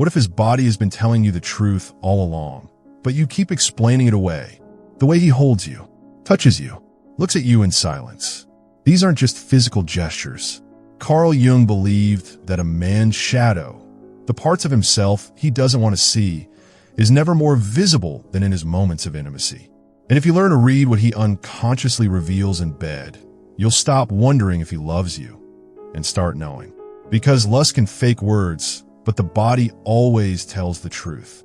What if his body has been telling you the truth all along, but you keep explaining it away? The way he holds you, touches you, looks at you in silence. These aren't just physical gestures. Carl Jung believed that a man's shadow, the parts of himself he doesn't want to see, is never more visible than in his moments of intimacy. And if you learn to read what he unconsciously reveals in bed, you'll stop wondering if he loves you and start knowing. Because lust can fake words, but the body always tells the truth.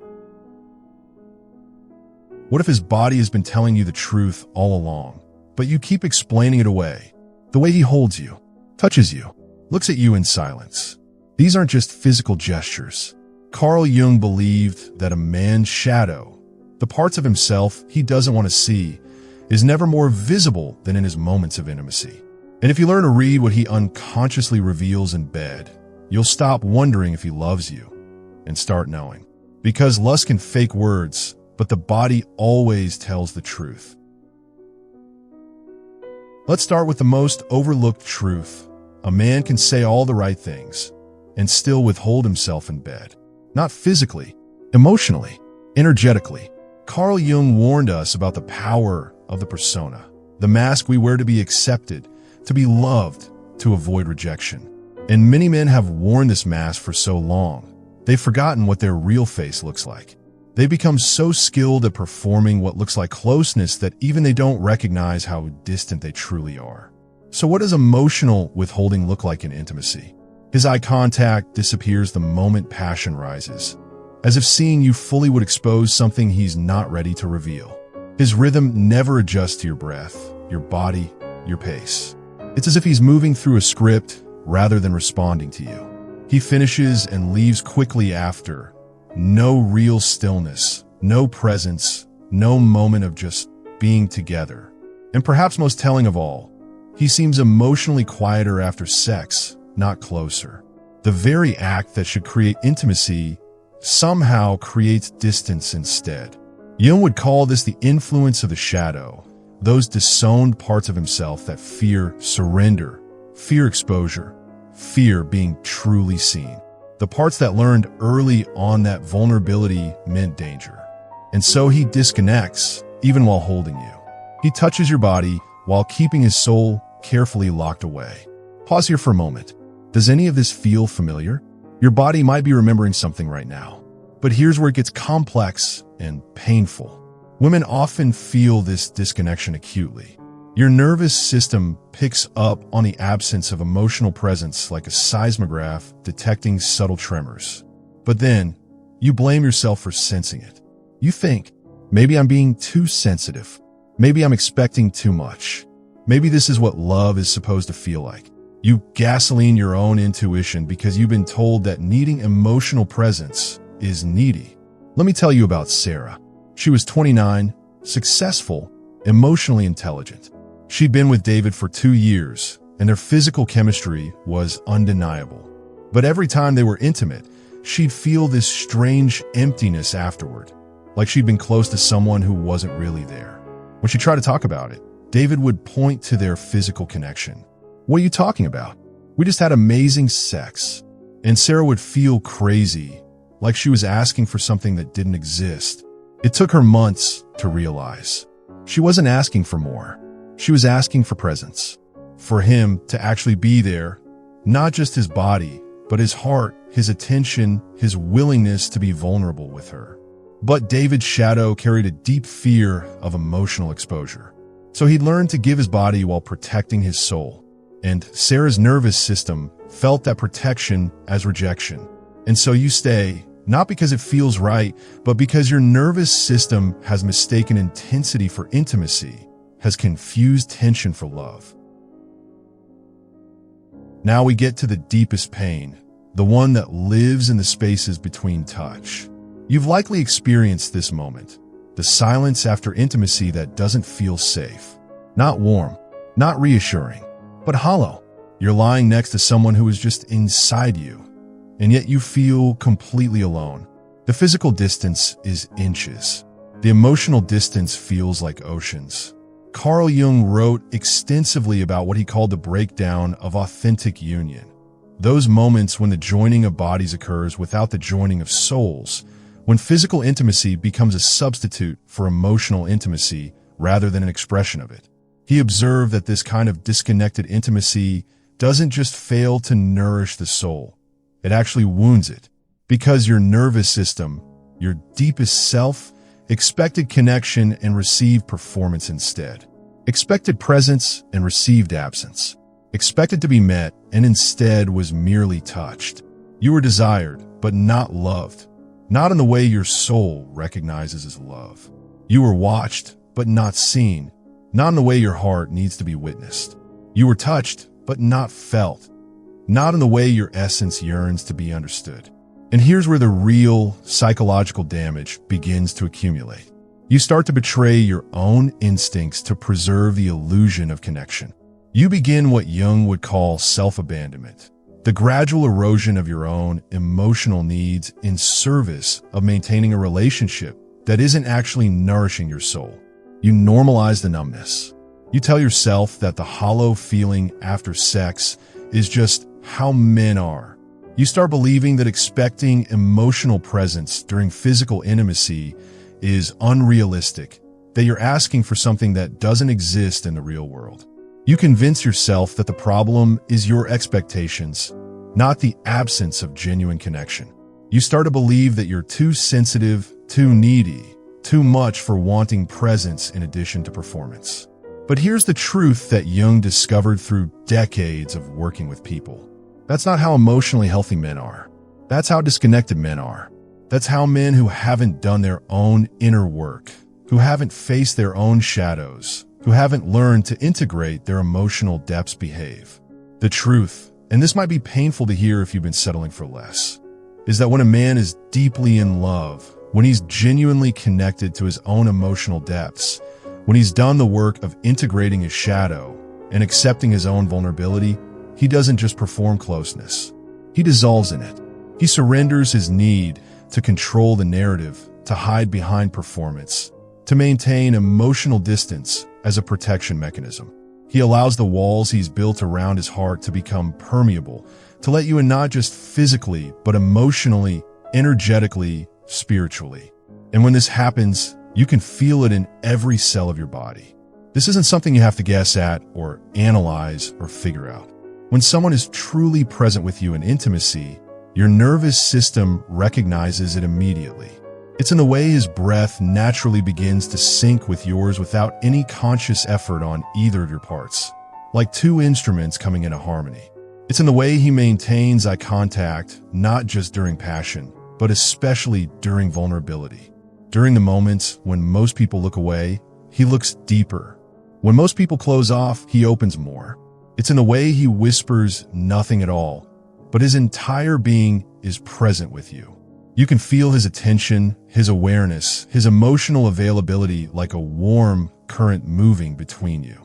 What if his body has been telling you the truth all along, but you keep explaining it away? The way he holds you, touches you, looks at you in silence. These aren't just physical gestures. Carl Jung believed that a man's shadow, the parts of himself he doesn't want to see, is never more visible than in his moments of intimacy. And if you learn to read what he unconsciously reveals in bed, you'll stop wondering if he loves you and start knowing. Because lust can fake words, but the body always tells the truth. Let's start with the most overlooked truth. A man can say all the right things and still withhold himself in bed. Not physically, emotionally, energetically. Carl Jung warned us about the power of the persona, the mask we wear to be accepted, to be loved, to avoid rejection. And many men have worn this mask for so long, they've forgotten what their real face looks like. They become so skilled at performing what looks like closeness that even they don't recognize how distant they truly are. So what does emotional withholding look like in intimacy? His eye contact disappears the moment passion rises, as if seeing you fully would expose something he's not ready to reveal. His rhythm never adjusts to your breath, your body, your pace. It's as if he's moving through a script rather than responding to you. He finishes and leaves quickly after. No real stillness, no presence, no moment of just being together. And perhaps most telling of all, he seems emotionally quieter after sex, not closer. The very act that should create intimacy somehow creates distance instead. Jung would call this the influence of the shadow, those disowned parts of himself that fear surrender, fear exposure, fear being truly seen. The parts that learned early on that vulnerability meant danger. And so he disconnects, even while holding you. He touches your body while keeping his soul carefully locked away. Pause here for a moment. Does any of this feel familiar? Your body might be remembering something right now. But here's where it gets complex and painful. Women often feel this disconnection acutely. Your nervous system picks up on the absence of emotional presence like a seismograph detecting subtle tremors. But then, you blame yourself for sensing it. You think, maybe I'm being too sensitive. Maybe I'm expecting too much. Maybe this is what love is supposed to feel like. You gasoline your own intuition because you've been told that needing emotional presence is needy. Let me tell you about Sarah. She was 29, successful, emotionally intelligent. She'd been with David for 2 years, and their physical chemistry was undeniable. But every time they were intimate, she'd feel this strange emptiness afterward, like she'd been close to someone who wasn't really there. When she tried to talk about it, David would point to their physical connection. "What are you talking about? We just had amazing sex." And Sarah would feel crazy, like she was asking for something that didn't exist. It took her months to realize. She wasn't asking for more. She was asking for presence, for him to actually be there, not just his body, but his heart, his attention, his willingness to be vulnerable with her. But David's shadow carried a deep fear of emotional exposure. So he learned to give his body while protecting his soul. And Sarah's nervous system felt that protection as rejection. And so you stay, not because it feels right, but because your nervous system has mistaken intensity for intimacy, has confused tension for love. Now we get to the deepest pain, the one that lives in the spaces between touch. You've likely experienced this moment, the silence after intimacy that doesn't feel safe. Not warm, not reassuring, but hollow. You're lying next to someone who is just inside you, and yet you feel completely alone. The physical distance is inches. The emotional distance feels like oceans. Carl Jung wrote extensively about what he called the breakdown of authentic union, Those moments when the joining of bodies occurs without the joining of souls, when physical intimacy becomes a substitute for emotional intimacy rather than an expression of it. He observed that this kind of disconnected intimacy doesn't just fail to nourish the soul, it actually wounds it, because your nervous system, your deepest self, expected connection and received performance instead. Expected presence and received absence. Expected to be met and instead was merely touched. You were desired, but not loved. Not in the way your soul recognizes as love. You were watched, but not seen. Not in the way your heart needs to be witnessed. You were touched, but not felt. Not in the way your essence yearns to be understood. And here's where the real psychological damage begins to accumulate. You start to betray your own instincts to preserve the illusion of connection. You begin what Jung would call self-abandonment, the gradual erosion of your own emotional needs in service of maintaining a relationship that isn't actually nourishing your soul. You normalize the numbness. You tell yourself that the hollow feeling after sex is just how men are. You start believing that expecting emotional presence during physical intimacy is unrealistic, that you're asking for something that doesn't exist in the real world. You convince yourself that the problem is your expectations, not the absence of genuine connection. You start to believe that you're too sensitive, too needy, too much for wanting presence in addition to performance. But here's the truth that Jung discovered through decades of working with people. That's not how emotionally healthy men are. That's how disconnected men are. That's how men who haven't done their own inner work, who haven't faced their own shadows, who haven't learned to integrate their emotional depths behave. The truth, and this might be painful to hear if you've been settling for less, is that when a man is deeply in love, when he's genuinely connected to his own emotional depths, when he's done the work of integrating his shadow and accepting his own vulnerability, he doesn't just perform closeness. He dissolves in it. He surrenders his need to control the narrative, to hide behind performance, to maintain emotional distance as a protection mechanism. He allows the walls he's built around his heart to become permeable, to let you in not just physically, but emotionally, energetically, spiritually. And when this happens, you can feel it in every cell of your body. This isn't something you have to guess at or analyze or figure out. When someone is truly present with you in intimacy, your nervous system recognizes it immediately. It's in the way his breath naturally begins to sync with yours without any conscious effort on either of your parts, like two instruments coming into harmony. It's in the way he maintains eye contact, not just during passion, but especially during vulnerability. During the moments when most people look away, he looks deeper. When most people close off, he opens more. It's in the way he whispers nothing at all, but his entire being is present with you. You can feel his attention, his awareness, his emotional availability like a warm current moving between you.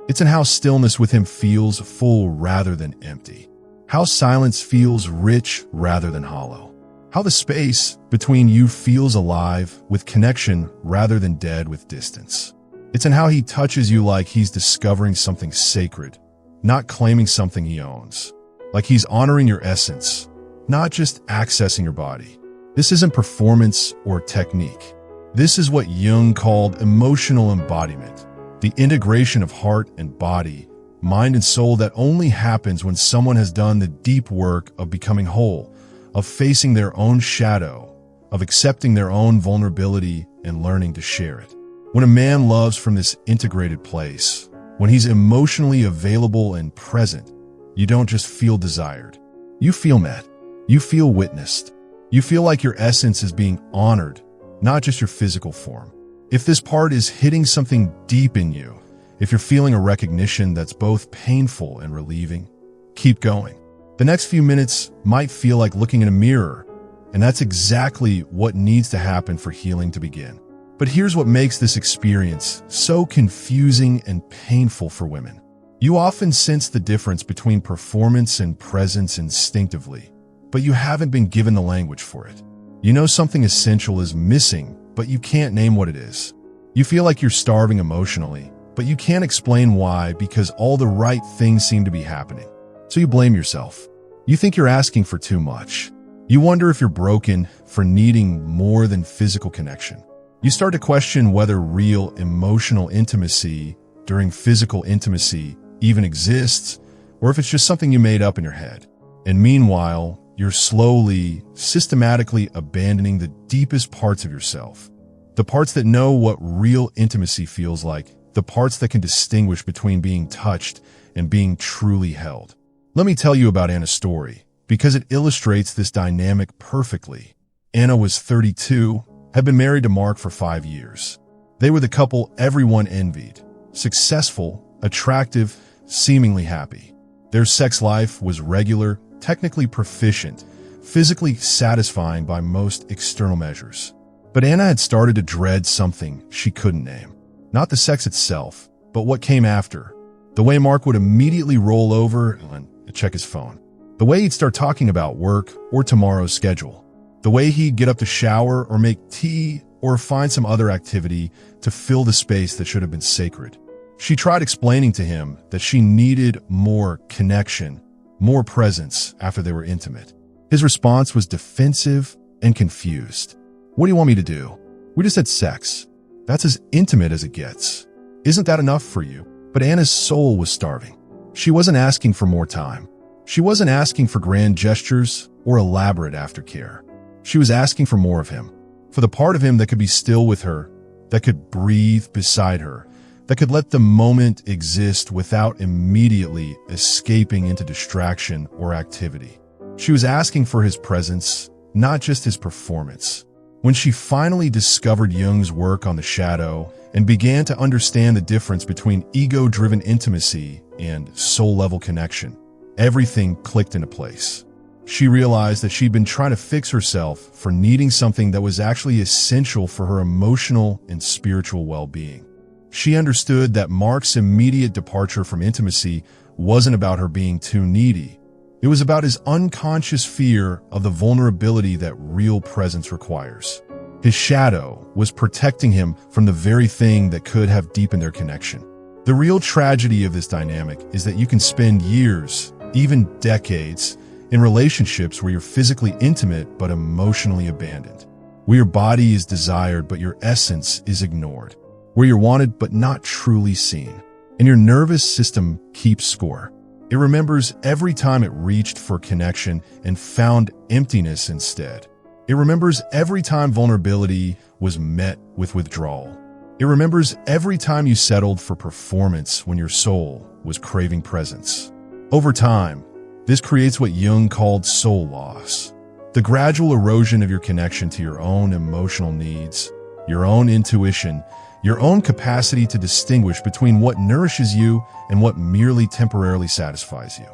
It's in how stillness with him feels full rather than empty. How silence feels rich rather than hollow. How the space between you feels alive with connection rather than dead with distance. It's in how he touches you like he's discovering something sacred, not claiming something he owns. Like he's honoring your essence, not just accessing your body. This isn't performance or technique. This is what Jung called emotional embodiment, the integration of heart and body, mind and soul that only happens when someone has done the deep work of becoming whole, of facing their own shadow, of accepting their own vulnerability and learning to share it. When a man loves from this integrated place, when he's emotionally available and present, you don't just feel desired. You feel met. You feel witnessed. You feel like your essence is being honored, not just your physical form. If this part is hitting something deep in you, if you're feeling a recognition that's both painful and relieving, keep going. The next few minutes might feel like looking in a mirror, and that's exactly what needs to happen for healing to begin. But here's what makes this experience so confusing and painful for women. You often sense the difference between performance and presence instinctively, but you haven't been given the language for it. You know something essential is missing, but you can't name what it is. You feel like you're starving emotionally, but you can't explain why because all the right things seem to be happening. So you blame yourself. You think you're asking for too much. You wonder if you're broken for needing more than physical connection. You start to question whether real emotional intimacy during physical intimacy even exists, or if it's just something you made up in your head. And meanwhile, you're slowly, systematically abandoning the deepest parts of yourself. The parts that know what real intimacy feels like, the parts that can distinguish between being touched and being truly held. Let me tell you about Anna's story, because it illustrates this dynamic perfectly. Anna was 32, had been married to Mark for 5 years. They were the couple everyone envied. Successful, attractive, seemingly happy. Their sex life was regular, technically proficient, physically satisfying by most external measures. But Anna had started to dread something she couldn't name. Not the sex itself, but what came after. The way Mark would immediately roll over and check his phone. The way he'd start talking about work or tomorrow's schedule. The way he'd get up to shower or make tea or find some other activity to fill the space that should have been sacred. She tried explaining to him that she needed more connection, more presence after they were intimate. His response was defensive and confused. What do you want me to do? We just had sex. That's as intimate as it gets. Isn't that enough for you? But Anna's soul was starving. She wasn't asking for more time. She wasn't asking for grand gestures or elaborate aftercare. She was asking for more of him, for the part of him that could be still with her, that could breathe beside her, that could let the moment exist without immediately escaping into distraction or activity. She was asking for his presence, not just his performance. When she finally discovered Jung's work on the shadow and began to understand the difference between ego-driven intimacy and soul-level connection, everything clicked into place. She realized that she'd been trying to fix herself for needing something that was actually essential for her emotional and spiritual well-being. She understood that Mark's immediate departure from intimacy wasn't about her being too needy. It was about his unconscious fear of the vulnerability that real presence requires. His shadow was protecting him from the very thing that could have deepened their connection. The real tragedy of this dynamic is that you can spend years, even decades, in relationships where you're physically intimate but emotionally abandoned, where your body is desired but your essence is ignored, where you're wanted but not truly seen, and your nervous system keeps score. It remembers every time it reached for connection and found emptiness instead. It remembers every time vulnerability was met with withdrawal. It remembers every time you settled for performance when your soul was craving presence. Over time, this creates what Jung called soul loss, the gradual erosion of your connection to your own emotional needs, your own intuition, your own capacity to distinguish between what nourishes you and what merely temporarily satisfies you.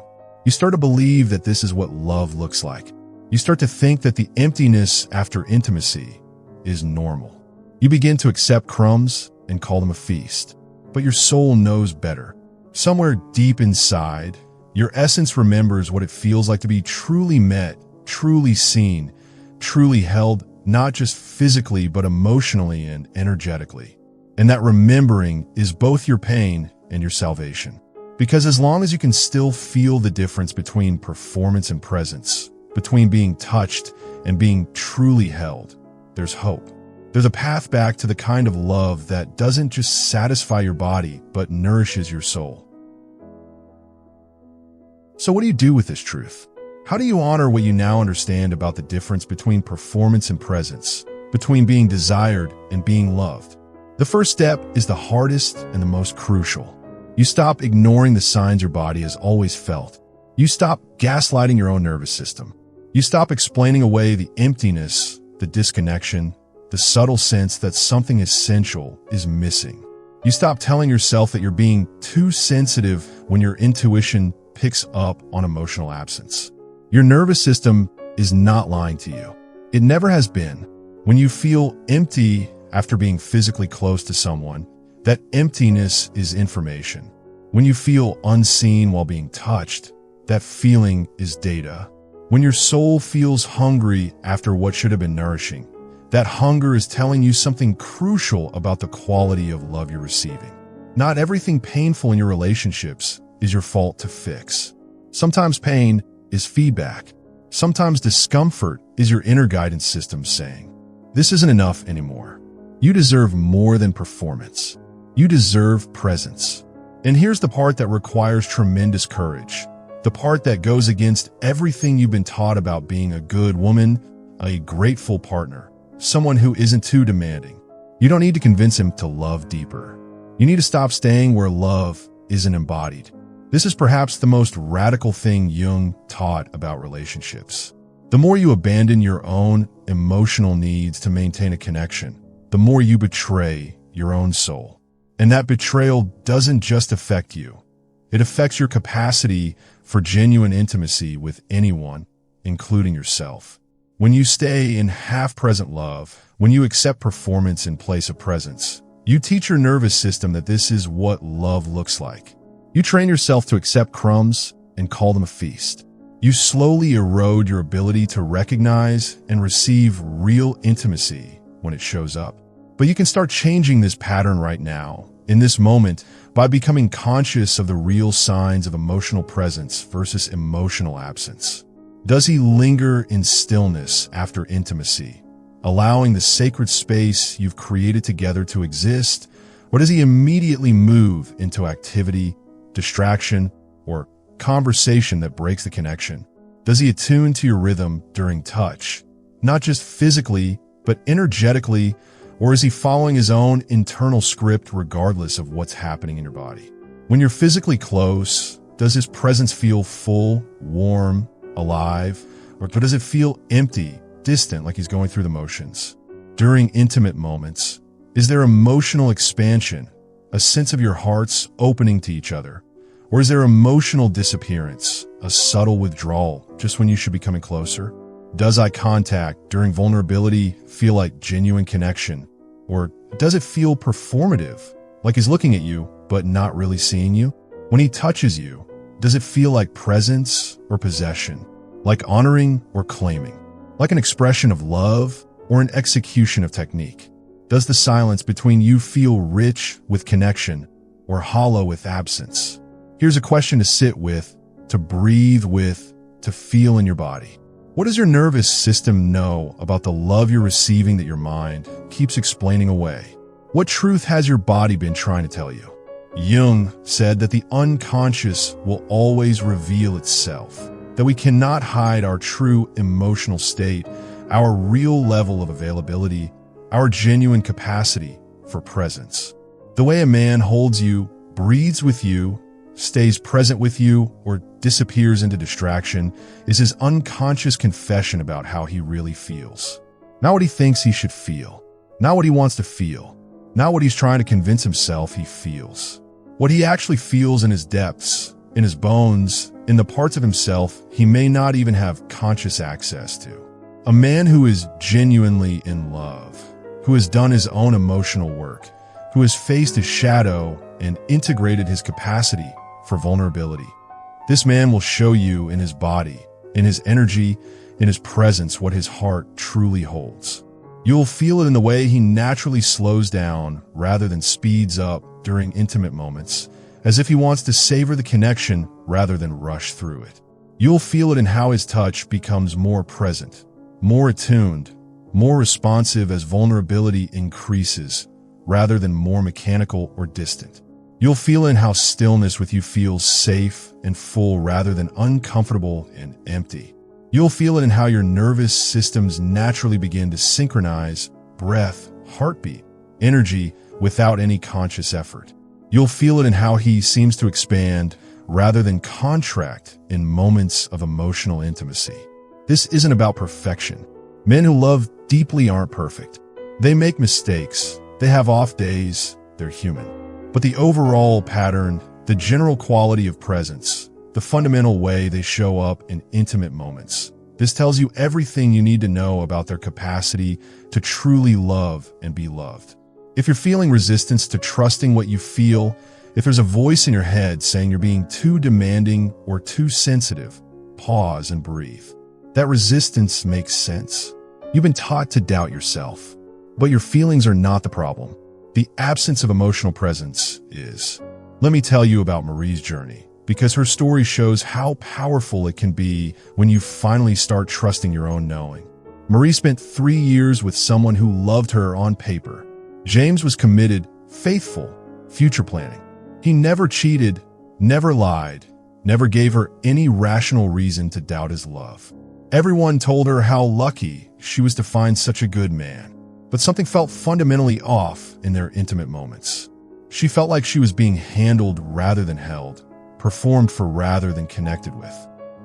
You start to believe that this is what love looks like. You start to think that the emptiness after intimacy is normal. You begin to accept crumbs and call them a feast. But your soul knows better. Somewhere deep inside, your essence remembers what it feels like to be truly met, truly seen, truly held, not just physically but emotionally and energetically. And that remembering is both your pain and your salvation. Because as long as you can still feel the difference between performance and presence, between being touched and being truly held, there's hope. There's a path back to the kind of love that doesn't just satisfy your body, but nourishes your soul. So what do you do with this truth? How do you honor what you now understand about the difference between performance and presence, between being desired and being loved? The first step is the hardest and the most crucial. You stop ignoring the signs your body has always felt. You stop gaslighting your own nervous system. You stop explaining away the emptiness, the disconnection, the subtle sense that something essential is missing. You stop telling yourself that you're being too sensitive when your intuition picks up on emotional absence. Your nervous system is not lying to you. It never has been. When you feel empty after being physically close to someone, that emptiness is information. When you feel unseen while being touched, that feeling is data. When your soul feels hungry after what should have been nourishing, that hunger is telling you something crucial about the quality of love you're receiving. Not everything painful in your relationships is your fault to fix. Sometimes pain is feedback. Sometimes discomfort is your inner guidance system saying, "This isn't enough anymore. You deserve more than performance. You deserve presence." And here's the part that requires tremendous courage. The part that goes against everything you've been taught about being a good woman, a grateful partner, someone who isn't too demanding. You don't need to convince him to love deeper. You need to stop staying where love isn't embodied. This is perhaps the most radical thing Jung taught about relationships. The more you abandon your own emotional needs to maintain a connection, the more you betray your own soul. And that betrayal doesn't just affect you. It affects your capacity for genuine intimacy with anyone, including yourself. When you stay in half-present love, when you accept performance in place of presence, you teach your nervous system that this is what love looks like. You train yourself to accept crumbs and call them a feast. You slowly erode your ability to recognize and receive real intimacy when it shows up. But you can start changing this pattern right now, in this moment, by becoming conscious of the real signs of emotional presence versus emotional absence. Does he linger in stillness after intimacy, allowing the sacred space you've created together to exist? Or does he immediately move into activity, distraction, or conversation that breaks the connection? Does he attune to your rhythm during touch, not just physically, but energetically? Or is he following his own internal script regardless of what's happening in your body? When you're physically close, does his presence feel full, warm, alive? Or does it feel empty, distant, like he's going through the motions? During intimate moments, is there emotional expansion, a sense of your hearts opening to each other? Or is there emotional disappearance, a subtle withdrawal just when you should be coming closer? Does eye contact during vulnerability feel like genuine connection? Or does it feel performative, like he's looking at you but not really seeing you? When he touches you, does it feel like presence or possession, like honoring or claiming, like an expression of love or an execution of technique? Does the silence between you feel rich with connection or hollow with absence? Here's a question to sit with, to breathe with, to feel in your body. What does your nervous system know about the love you're receiving that your mind keeps explaining away? What truth has your body been trying to tell you? Jung said that the unconscious will always reveal itself, that we cannot hide our true emotional state, our real level of availability, our genuine capacity for presence. The way a man holds you, breathes with you, stays present with you, or disappears into distraction is his unconscious confession about how he really feels. Not what he thinks he should feel, not what he wants to feel, not what he's trying to convince himself he feels. What he actually feels in his depths, in his bones, in the parts of himself he may not even have conscious access to. A man who is genuinely in love, who has done his own emotional work, who has faced his shadow and integrated his capacity for vulnerability. This man will show you in his body, in his energy, in his presence what his heart truly holds. You'll feel it in the way he naturally slows down rather than speeds up during intimate moments, as if he wants to savor the connection rather than rush through it. You'll feel it in how his touch becomes more present, more attuned, more responsive as vulnerability increases, rather than more mechanical or distant. You'll feel in how stillness with you feels safe and full rather than uncomfortable and empty. You'll feel it in how your nervous systems naturally begin to synchronize breath, heartbeat, energy without any conscious effort. You'll feel it in how he seems to expand rather than contract in moments of emotional intimacy. This isn't about perfection. Men who love deeply aren't perfect. They make mistakes. They have off days. They're human. But the overall pattern, the general quality of presence, the fundamental way they show up in intimate moments, this tells you everything you need to know about their capacity to truly love and be loved. If you're feeling resistance to trusting what you feel, if there's a voice in your head saying you're being too demanding or too sensitive, pause and breathe. That resistance makes sense. You've been taught to doubt yourself, but your feelings are not the problem. The absence of emotional presence is. Let me tell you about Marie's journey. because her story shows how powerful it can be when you finally start trusting your own knowing. Marie spent 3 years with someone who loved her on paper. James was committed, faithful, future planning. He never cheated, never lied, never gave her any rational reason to doubt his love. Everyone told her how lucky she was to find such a good man, but something felt fundamentally off in their intimate moments. She felt like she was being handled rather than held, performed for rather than connected with.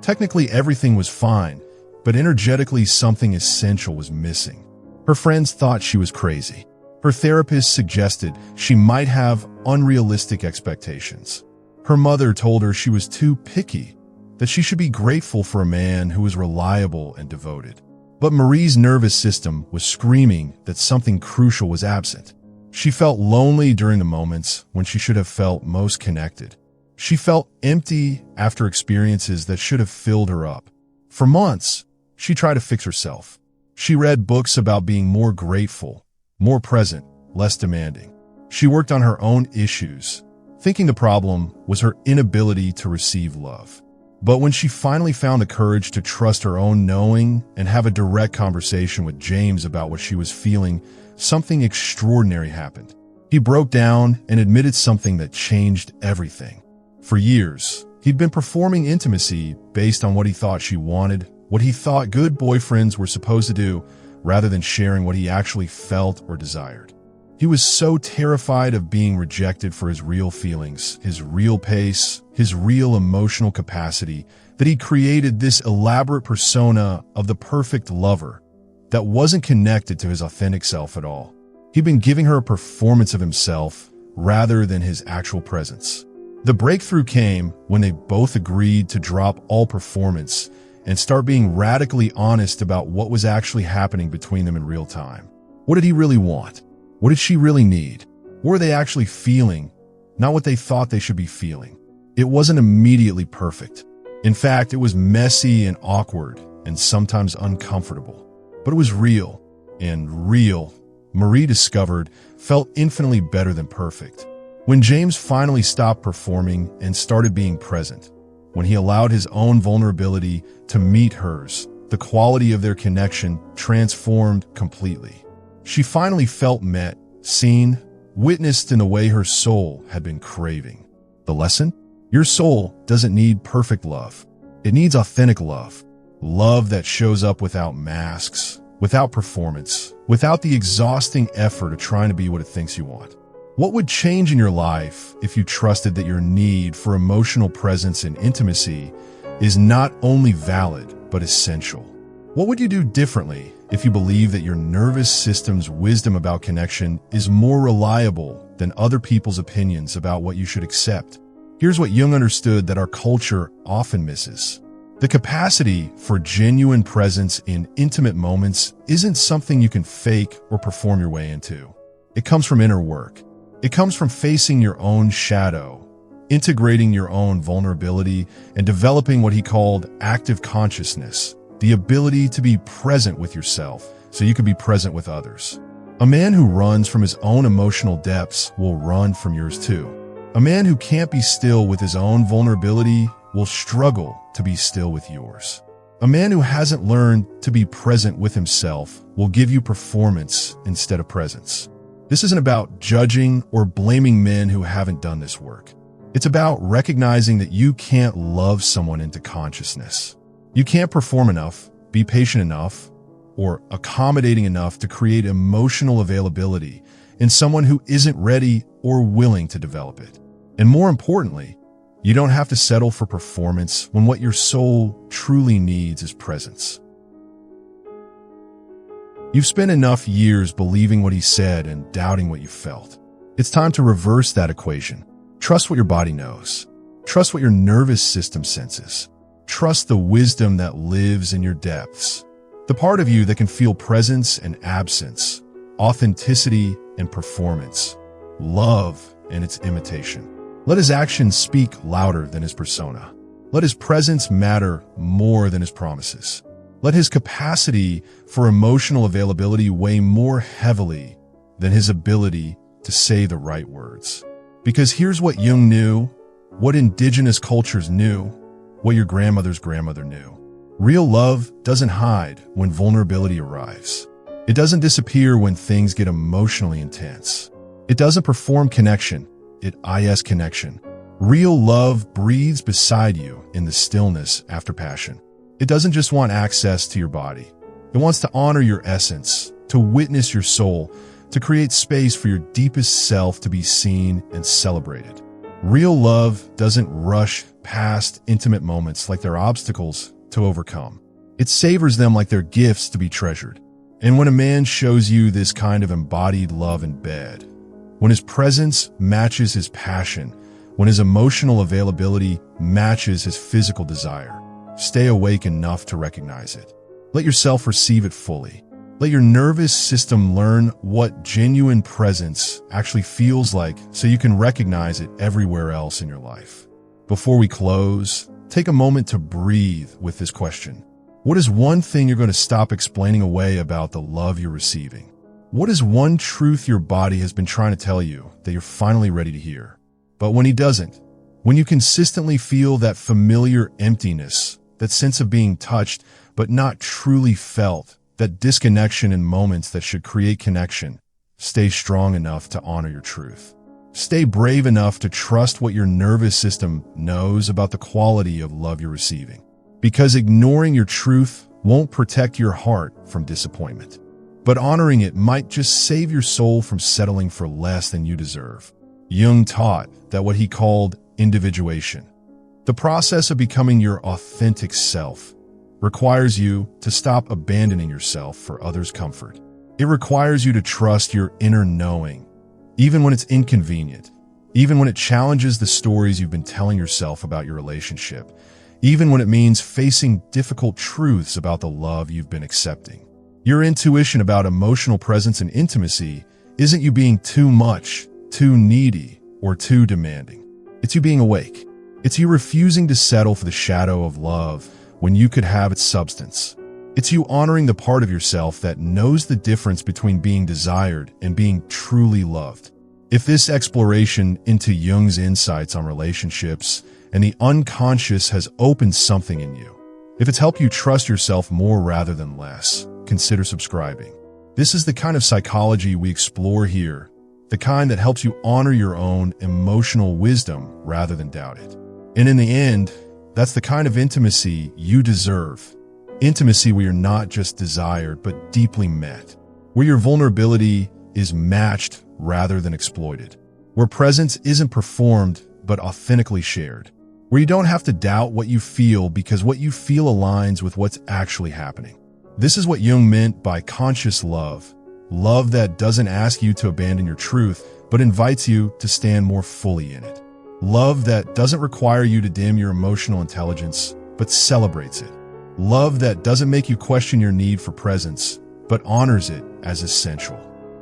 Technically, everything was fine, but energetically something essential was missing. Her friends thought she was crazy. Her therapist suggested she might have unrealistic expectations. Her mother told her she was too picky, that she should be grateful for a man who was reliable and devoted. But Marie's nervous system was screaming that something crucial was absent. She felt lonely during the moments when she should have felt most connected. She felt empty after experiences that should have filled her up. For months, she tried to fix herself. She read books about being more grateful, more present, less demanding. She worked on her own issues, thinking the problem was her inability to receive love. But when she finally found the courage to trust her own knowing and have a direct conversation with James about what she was feeling, something extraordinary happened. He broke down and admitted something that changed everything. For years, he'd been performing intimacy based on what he thought she wanted, what he thought good boyfriends were supposed to do, rather than sharing what he actually felt or desired. He was so terrified of being rejected for his real feelings, his real pace, his real emotional capacity, that he created this elaborate persona of the perfect lover that wasn't connected to his authentic self at all. He'd been giving her a performance of himself rather than his actual presence. The breakthrough came when they both agreed to drop all performance and start being radically honest about what was actually happening between them in real time. What did he really want? What did she really need? What were they actually feeling, not what they thought they should be feeling? It wasn't immediately perfect. In fact, it was messy and awkward and sometimes uncomfortable. But it was real, and real, Marie discovered, felt infinitely better than perfect. When James finally stopped performing and started being present, when he allowed his own vulnerability to meet hers, the quality of their connection transformed completely. She finally felt met, seen, witnessed in the way her soul had been craving. The lesson? Your soul doesn't need perfect love. It needs authentic love. Love that shows up without masks, without performance, without the exhausting effort of trying to be what it thinks you want. What would change in your life if you trusted that your need for emotional presence and intimacy is not only valid, but essential? What would you do differently if you believe that your nervous system's wisdom about connection is more reliable than other people's opinions about what you should accept? Here's what Jung understood that our culture often misses. The capacity for genuine presence in intimate moments isn't something you can fake or perform your way into. It comes from inner work. It comes from facing your own shadow, integrating your own vulnerability, and developing what he called active consciousness, the ability to be present with yourself so you can be present with others. A man who runs from his own emotional depths will run from yours too. A man who can't be still with his own vulnerability will struggle to be still with yours. A man who hasn't learned to be present with himself will give you performance instead of presence. This isn't about judging or blaming men who haven't done this work. It's about recognizing that you can't love someone into consciousness. You can't perform enough, be patient enough, or accommodating enough to create emotional availability in someone who isn't ready or willing to develop it. And more importantly, you don't have to settle for performance when what your soul truly needs is presence. You've spent enough years believing what he said and doubting what you felt. It's time to reverse that equation. Trust what your body knows. Trust what your nervous system senses. Trust the wisdom that lives in your depths. The part of you that can feel presence and absence, authenticity and performance, love and its imitation. Let his actions speak louder than his persona. Let his presence matter more than his promises. Let his capacity for emotional availability weigh more heavily than his ability to say the right words. Because here's what Jung knew: what indigenous cultures knew, what your grandmother's grandmother knew. Real love doesn't hide when vulnerability arrives. It doesn't disappear when things get emotionally intense. It doesn't perform connection, it is connection. Real love breathes beside you in the stillness after passion. It doesn't just want access to your body. It wants to honor your essence, to witness your soul, to create space for your deepest self to be seen and celebrated. Real love doesn't rush past intimate moments like they're obstacles to overcome. It savors them like they're gifts to be treasured. And when a man shows you this kind of embodied love in bed, when his presence matches his passion, when his emotional availability matches his physical desire, stay awake enough to recognize it. Let yourself receive it fully. Let your nervous system learn what genuine presence actually feels like so you can recognize it everywhere else in your life. Before we close, take a moment to breathe with this question. What is one thing you're going to stop explaining away about the love you're receiving? What is one truth your body has been trying to tell you that you're finally ready to hear? But when he doesn't, when you consistently feel that familiar emptiness, that sense of being touched but not truly felt, that disconnection in moments that should create connection, stay strong enough to honor your truth. Stay brave enough to trust what your nervous system knows about the quality of love you're receiving. Because ignoring your truth won't protect your heart from disappointment. But honoring it might just save your soul from settling for less than you deserve. Jung taught that what he called individuation, the process of becoming your authentic self, requires you to stop abandoning yourself for others' comfort. It requires you to trust your inner knowing, even when it's inconvenient, even when it challenges the stories you've been telling yourself about your relationship, even when it means facing difficult truths about the love you've been accepting. Your intuition about emotional presence and intimacy isn't you being too much, too needy, or too demanding. It's you being awake. It's you refusing to settle for the shadow of love when you could have its substance. It's you honoring the part of yourself that knows the difference between being desired and being truly loved. If this exploration into Jung's insights on relationships and the unconscious has opened something in you, if it's helped you trust yourself more rather than less, consider subscribing. This is the kind of psychology we explore here, the kind that helps you honor your own emotional wisdom rather than doubt it. And in the end, that's the kind of intimacy you deserve. Intimacy where you're not just desired, but deeply met. Where your vulnerability is matched rather than exploited. Where presence isn't performed, but authentically shared. Where you don't have to doubt what you feel because what you feel aligns with what's actually happening. This is what Jung meant by conscious love. Love that doesn't ask you to abandon your truth, but invites you to stand more fully in it. Love that doesn't require you to dim your emotional intelligence, but celebrates it. Love that doesn't make you question your need for presence, but honors it as essential.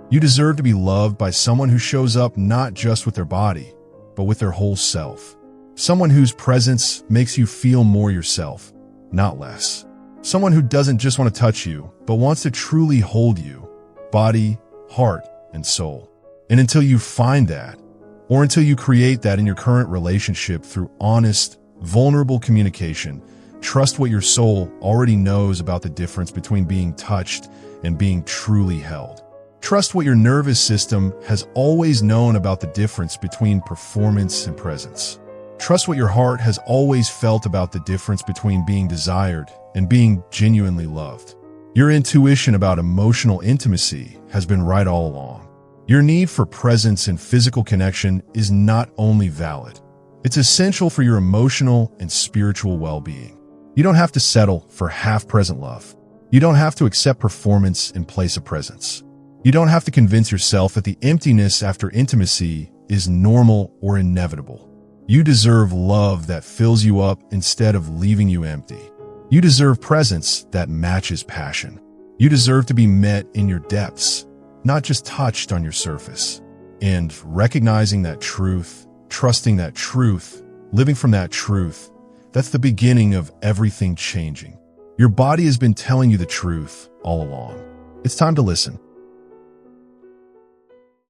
You deserve to be loved by someone who shows up not just with their body, but with their whole self. Someone whose presence makes you feel more yourself, not less. Someone who doesn't just want to touch you, but wants to truly hold you, body, heart, and soul. And until you find that, or until you create that in your current relationship through honest, vulnerable communication, trust what your soul already knows about the difference between being touched and being truly held. Trust what your nervous system has always known about the difference between performance and presence. Trust what your heart has always felt about the difference between being desired and being genuinely loved. Your intuition about emotional intimacy has been right all along. Your need for presence and physical connection is not only valid, it's essential for your emotional and spiritual well-being. You don't have to settle for half-present love. You don't have to accept performance in place of presence. You don't have to convince yourself that the emptiness after intimacy is normal or inevitable. You deserve love that fills you up instead of leaving you empty. You deserve presence that matches passion. You deserve to be met in your depths, not just touched on your surface. And recognizing that truth, trusting that truth, living from that truth, that's the beginning of everything changing. Your body has been telling you the truth all along. It's time to listen.